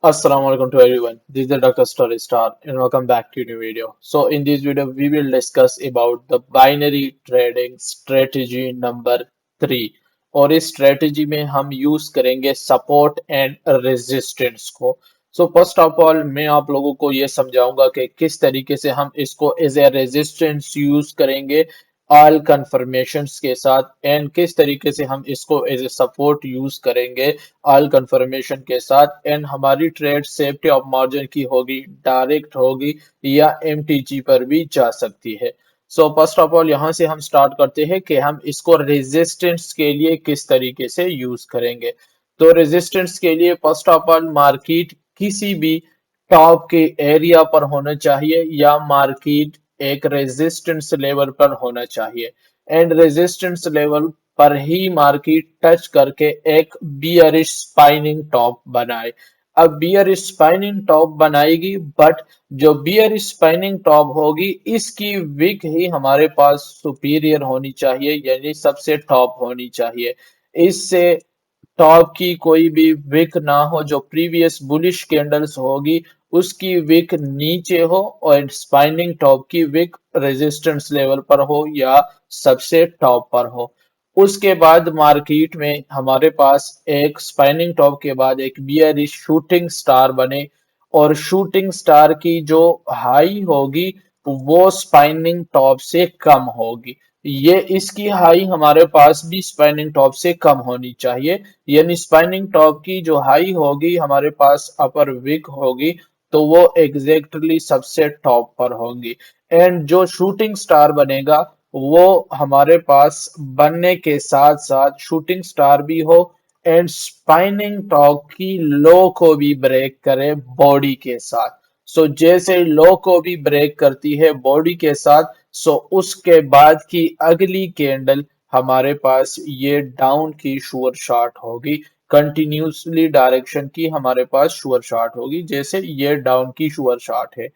Assalamualaikum to everyone. This is the Dr. Story Star and welcome back to a new video. So in this video we will discuss about the binary trading strategy number 3 और इस strategy में हम use करेंगे support and resistance को. So first of all मैं आप लोगों को ये समझाऊंगा कि किस तरीके से हम इसको as a resistance use करेंगे ऑल कन्फर्मेशंस के साथ एंड किस तरीके से हम इसको एज ए सपोर्ट यूज करेंगे ऑल कन्फर्मेशन के साथ एंड हमारी ट्रेड सेफ्टी ऑफ मार्जिन की होगी डायरेक्ट होगी या एमटीजी पर भी जा सकती है। सो फर्स्ट ऑफ ऑल यहाँ से हम स्टार्ट करते हैं कि हम इसको रेजिस्टेंस के लिए किस तरीके से यूज करेंगे। तो रेजिस्टेंस के लिए फर्स्ट ऑफ ऑल मार्केट किसी भी टॉप के एरिया पर होना चाहिए या मार्केट एक रेजिस्टेंस लेवल पर होना चाहिए एंड रेजिस्टेंस लेवल पर ही मार्केट टच करके एक बियरिश स्पाइनिंग टॉप बनाए। अब बियरिश स्पाइनिंग टॉप बनाएगी बट जो बियरिश स्पाइनिंग टॉप होगी इसकी विक ही हमारे पास सुपीरियर होनी चाहिए यानी सबसे टॉप होनी चाहिए। इससे टॉप की कोई भी विक ना हो जो प्रीवियस बुलिश कैंडल्स होगी उसकी विक नीचे हो और स्पाइनिंग टॉप की विक रेजिस्टेंस लेवल पर हो या सबसे टॉप पर हो। उसके बाद मार्केट में हमारे पास एक स्पाइनिंग टॉप के बाद एक बियरिश शूटिंग स्टार बने और शूटिंग स्टार की जो हाई होगी वो स्पाइनिंग टॉप से कम होगी। ये इसकी हाई हमारे पास भी स्पाइनिंग टॉप से कम होनी चाहिए यानी स्पाइनिंग टॉप की जो हाई होगी हमारे पास अपर विक होगी तो वो एग्जैक्टली सबसे टॉप पर होंगी एंड जो शूटिंग स्टार बनेगा वो हमारे पास बनने के साथ साथ शूटिंग स्टार भी हो एंड स्पाइनिंग टॉप की लो को भी ब्रेक करे बॉडी के साथ। सो जैसे लो को भी ब्रेक करती है बॉडी के साथ सो उसके बाद की अगली कैंडल हमारे पास ये डाउन की शुअर शॉट होगी कंटिन्यूसली डायरेक्शन की हमारे पास शुअर शॉट होगी जैसे ये डाउन की शुअर शॉट है।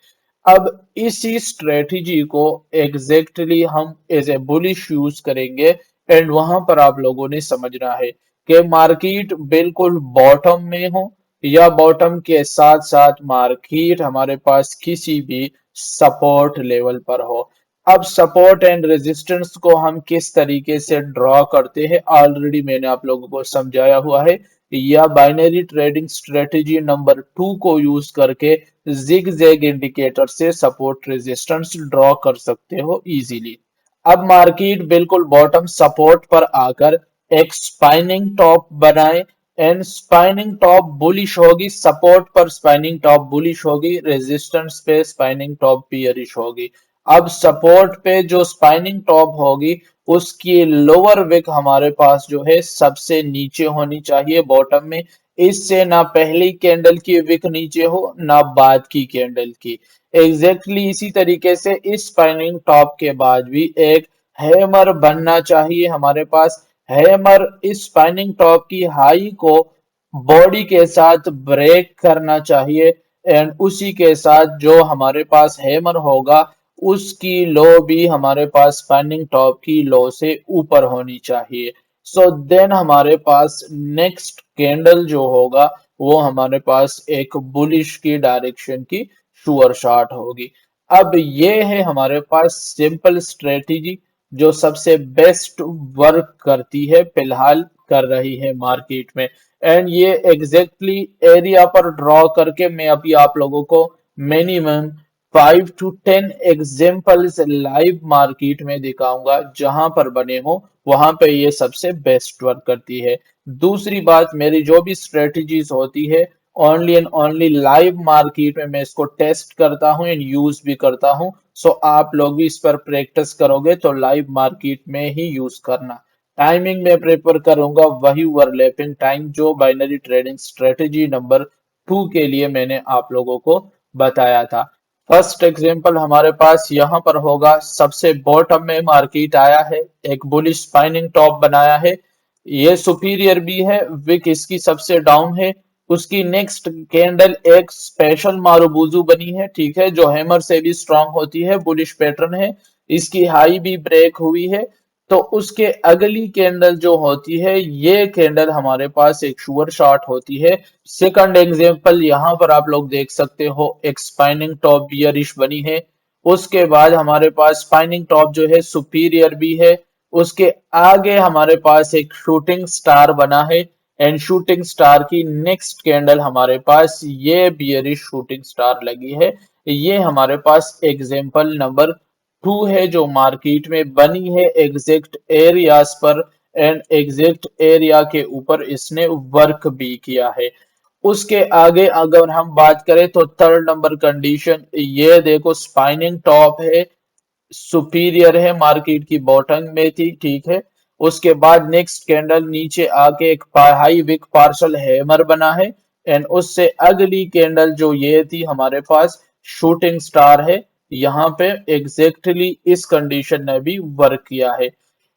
अब इसी स्ट्रेटजी को एग्जैक्टली हम एज ए बुलिश यूज करेंगे एंड वहां पर आप लोगों ने समझना है कि मार्केट बिल्कुल बॉटम में हो या बॉटम के साथ साथ मार्केट हमारे पास किसी भी सपोर्ट लेवल पर हो। अब सपोर्ट एंड रेजिस्टेंस को हम किस तरीके से ड्रॉ करते हैं ऑलरेडी मैंने आप लोगों को समझाया हुआ है या बाइनरी ट्रेडिंग स्ट्रेटेजी नंबर 2 को यूज करके जिग जैग इंडिकेटर से सपोर्ट रेजिस्टेंस ड्रॉ कर सकते हो इजीली। अब मार्केट बिल्कुल बॉटम सपोर्ट पर आकर एक स्पाइनिंग टॉप बनाए एंड स्पाइनिंग टॉप बुलिश होगी सपोर्ट पर स्पाइनिंग टॉप बुलिश होगी रेजिस्टेंस पे स्पाइनिंग टॉप बियरिश होगी। अब सपोर्ट पे जो स्पाइनिंग टॉप होगी उसकी लोअर विक हमारे पास जो है सबसे नीचे होनी चाहिए बॉटम में। इससे ना पहली कैंडल की विक नीचे हो ना बाद की कैंडल की। एग्जैक्टली इसी तरीके से इस स्पाइनिंग टॉप के बाद भी एक हैमर बनना चाहिए हमारे पास। हैमर इस स्पाइनिंग टॉप की हाई को बॉडी के साथ ब्रेक करना चाहिए एंड उसी के साथ जो हमारे पास हैमर होगा उसकी लो भी हमारे पास स्पैनिंग टॉप की लो से ऊपर होनी चाहिए। सो देन हमारे पास नेक्स्ट कैंडल जो होगा वो हमारे पास एक बुलिश की डायरेक्शन की शुअर शॉट होगी। अब ये है हमारे पास सिंपल स्ट्रेटेजी जो सबसे बेस्ट वर्क करती है फिलहाल कर रही है मार्केट में एंड ये एग्जैक्टली एरिया पर ड्रॉ करके मैं अभी आप लोगों को minimum 5 to 10 examples live market में दिखाऊंगा जहां पर बने हो वहां पे ये सबसे बेस्ट वर्क करती है। दूसरी बात मेरी जो भी स्ट्रेटजीज होती है only and only live market में मैं इसको टेस्ट करता हूं एंड यूज भी करता हूं। सो आप लोग भी इस पर प्रैक्टिस करोगे तो लाइव मार्केट में ही यूज करना। टाइमिंग में प्रेफर करूंगा वही ओवरलैपिंग टाइम जो बाइनरी ट्रेडिंग स्ट्रेटेजी नंबर 2 के लिए मैंने आप लोगों को बताया था। फर्स्ट एग्जांपल हमारे पास यहाँ पर होगा सबसे बॉटम में मार्केट आया है एक बुलिश स्पाइनिंग टॉप बनाया है ये सुपीरियर भी है विक इसकी सबसे डाउन है। उसकी नेक्स्ट कैंडल एक स्पेशल मारुबुजू बनी है ठीक है जो हैमर से भी स्ट्रांग होती है बुलिश पैटर्न है। इसकी हाई भी ब्रेक हुई है तो उसके अगली कैंडल जो होती है, ये कैंडल हमारे पास एक शुअर शॉट होती है। सेकंड एग्जांपल यहाँ पर आप लोग देख सकते हो, एक स्पाइनिंग टॉप बियरिश बनी है। उसके बाद हमारे पास स्पाइनिंग टॉप जो है सुपीरियर भी है। उसके आगे हमारे पास एक शूटिंग स्टार बना है, एंड शूटिंग स्टार की नेक्स्ट कैंडल हमारे पास ये बियरिश शूटिंग स्टार लगी है। ये हमारे पास एग्जांपल नंबर 2 है जो मार्केट में बनी है एग्जैक्ट एरियाज पर, एंड एग्जैक्ट एरिया के ऊपर इसने वर्क भी किया है। उसके आगे अगर हम बात करें तो थर्ड नंबर कंडीशन, ये देखो स्पाइनिंग टॉप है, सुपीरियर है, मार्केट की बॉटम में थी, ठीक है। उसके बाद नेक्स्ट कैंडल नीचे आके एक हाई विक पार्शल हैमर बना है, एंड उससे अगली कैंडल जो ये थी हमारे पास शूटिंग स्टार है। यहाँ पे एग्जैक्टली इस कंडीशन ने भी वर्क किया है।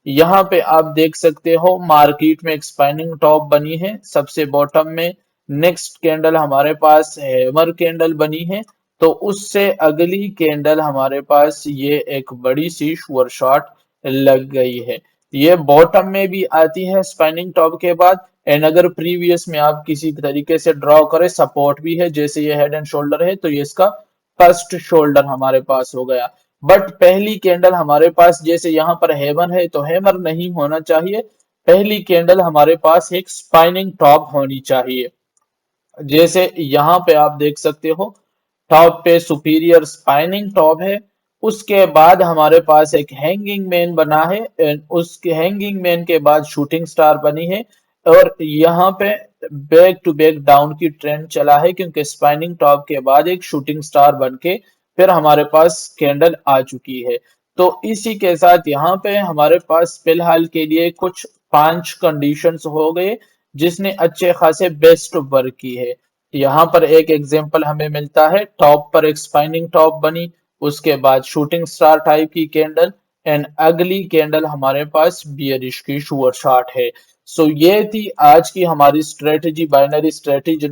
यहाँ पे आप देख सकते हो मार्केट में एक्सपांडिंग टॉप बनी है सबसे बॉटम में। नेक्स्ट कैंडल हमारे पास हैमर कैंडल बनी है, तो उससे अगली कैंडल हमारे पास ये एक बड़ी सी शुअर शॉट लग गई है। ये बॉटम में भी आती है स्पाइनिंग टॉप के बाद, एंड अगर प्रीवियस में आप किसी तरीके से ड्रॉ करें, सपोर्ट भी है, जैसे ये हेड एंड शोल्डर है तो ये इसका फर्स्ट शोल्डर हमारे पास हो गया। बट पहली कैंडल हमारे पास जैसे यहाँ पर हेमर है तो हेमर नहीं होना चाहिए, पहली कैंडल हमारे पास एक स्पाइनिंग टॉप होनी चाहिए। जैसे यहाँ पे आप देख सकते हो, टॉप पे सुपीरियर स्पाइनिंग टॉप है। उसके बाद हमारे पास एक हैंगिंग मैन बना है, एंड उसके हैंगिंग मैन के बाद शूटिंग स्टार बनी है। और यहाँ पे बैक टू बैक डाउन की ट्रेंड चला है, क्योंकि स्पाइनिंग टॉप के बाद एक शूटिंग स्टार बन के फिर हमारे पास कैंडल आ चुकी है। तो इसी के साथ यहाँ पे हमारे पास फिलहाल के लिए कुछ 5 कंडीशंस हो गए जिसने अच्छे खासे बेस्ट वर्क की है। यहाँ पर एक एग्जांपल हमें मिलता है, टॉप पर एक स्पाइनिंग टॉप बनी, उसके बाद शूटिंग स्टार टाइप की कैंडल, एंड अगली कैंडल हमारे पास बियरिश की शुअर शॉट है। सो ये थी आज की हमारी स्ट्रेटजी, बाइनरी स्ट्रेटजी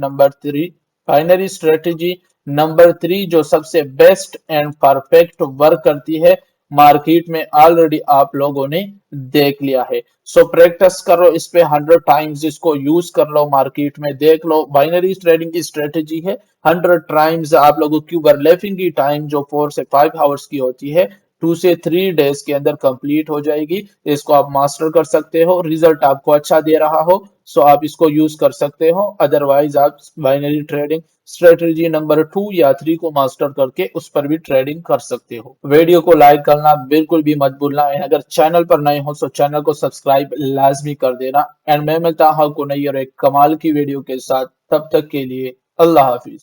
नंबर 3 जो सबसे बेस्ट एंड परफेक्ट वर्क करती है, मार्केट में ऑलरेडी आप लोगों ने देख लिया है। सो प्रैक्टिस करो इस पे 100 टाइम्स, इसको यूज कर लो, मार्केट में देख लो। बाइनरी ट्रेडिंग की स्ट्रेटेजी है 100 टाइम्स आप लोगों की ओवरलैपिंग की टाइम जो 4 से 5 आवर्स की होती है 2 से 3 डेज के अंदर कंप्लीट हो जाएगी। इसको आप मास्टर कर सकते हो, रिजल्ट आपको अच्छा दे रहा हो सो आप इसको यूज कर सकते हो, अदरवाइज आप बाइनरी ट्रेडिंग स्ट्रेटजी नंबर 2 या 3 को मास्टर करके उस पर भी ट्रेडिंग कर सकते हो। वीडियो को लाइक करना बिल्कुल भी मत भूलना, एंड अगर चैनल पर नए हो तो चैनल को सब्सक्राइब लाजमी कर देना। एंड मैं मिलता हूं आपको नई और एक कमाल की वीडियो के साथ, तब तक के लिए अल्लाह हाफिज।